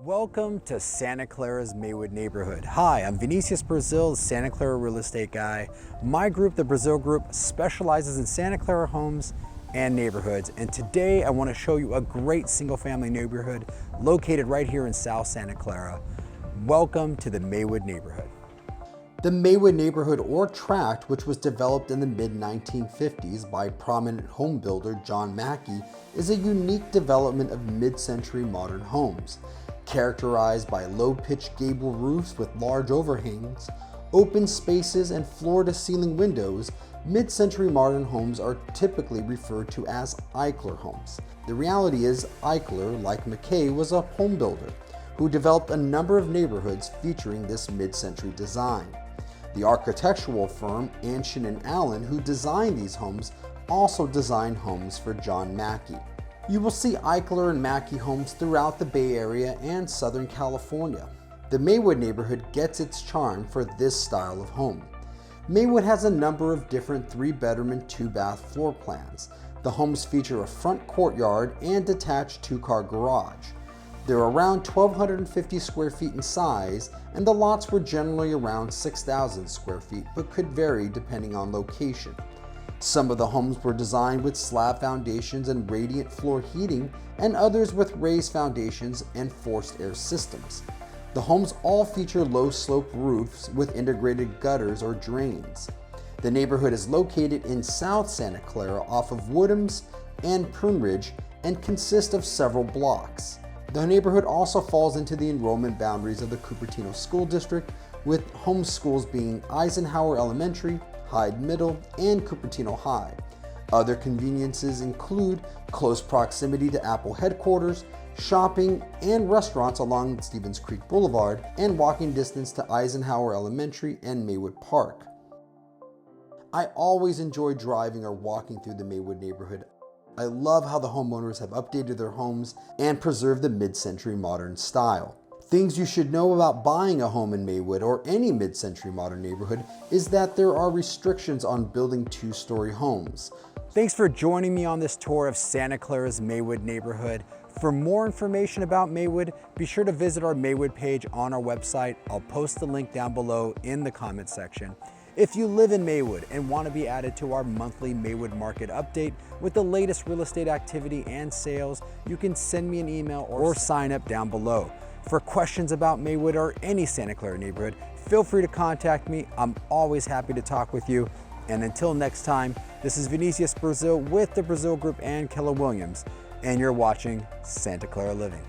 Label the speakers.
Speaker 1: Welcome to Santa Clara's Maywood neighborhood. Hi, I'm Vinicius Brasil, the Santa Clara real estate guy. My group, the Brasil Group, specializes in Santa Clara homes and neighborhoods. And today I want to show you a great single family neighborhood located right here in South Santa Clara. Welcome to the Maywood neighborhood. The Maywood neighborhood, or tract, which was developed in the mid-1950s by prominent home builder John Mackay, is a unique development of mid-century modern homes. Characterized by low-pitched gable roofs with large overhangs, open spaces, and floor-to-ceiling windows, mid-century modern homes are typically referred to as Eichler Homes. The reality is, Eichler, like Mackay, was a home builder who developed a number of neighborhoods featuring this mid-century design. The architectural firm Anshin & Allen, who designed these homes, also designed homes for John Mackay. You will see Eichler and Mackay homes throughout the Bay Area and Southern California. The Maywood neighborhood gets its charm for this style of home. Maywood has a number of different 3-bedroom and 2-bath floor plans. The homes feature a front courtyard and detached 2-car garage. They're around 1,250 square feet in size, and the lots were generally around 6,000 square feet, but could vary depending on location. Some of the homes were designed with slab foundations and radiant floor heating, and others with raised foundations and forced air systems. The homes all feature low-slope roofs with integrated gutters or drains. The neighborhood is located in South Santa Clara off of Woodhams and Prune Ridge and consists of several blocks. The neighborhood also falls into the enrollment boundaries of the Cupertino School District, with home schools being Eisenhower Elementary, Hyde Middle, and Cupertino High. Other conveniences include close proximity to Apple headquarters, shopping and restaurants along Stevens Creek Boulevard, and walking distance to Eisenhower Elementary and Maywood Park. I always enjoy driving or walking through the Maywood neighborhood. I love how the homeowners have updated their homes and preserved the mid-century modern style. Things you should know about buying a home in Maywood or any mid-century modern neighborhood is that there are restrictions on building 2-story homes. Thanks for joining me on this tour of Santa Clara's Maywood neighborhood. For more information about Maywood, be sure to visit our Maywood page on our website. I'll post the link down below in the comment section. If you live in Maywood and want to be added to our monthly Maywood market update with the latest real estate activity and sales, you can send me an email or sign up down below. For questions about Maywood or any Santa Clara neighborhood, feel free to contact me. I'm always happy to talk with you. And until next time, this is Vinicius Brasil with the Brasil Group and Keller Williams, and you're watching Santa Clara Living.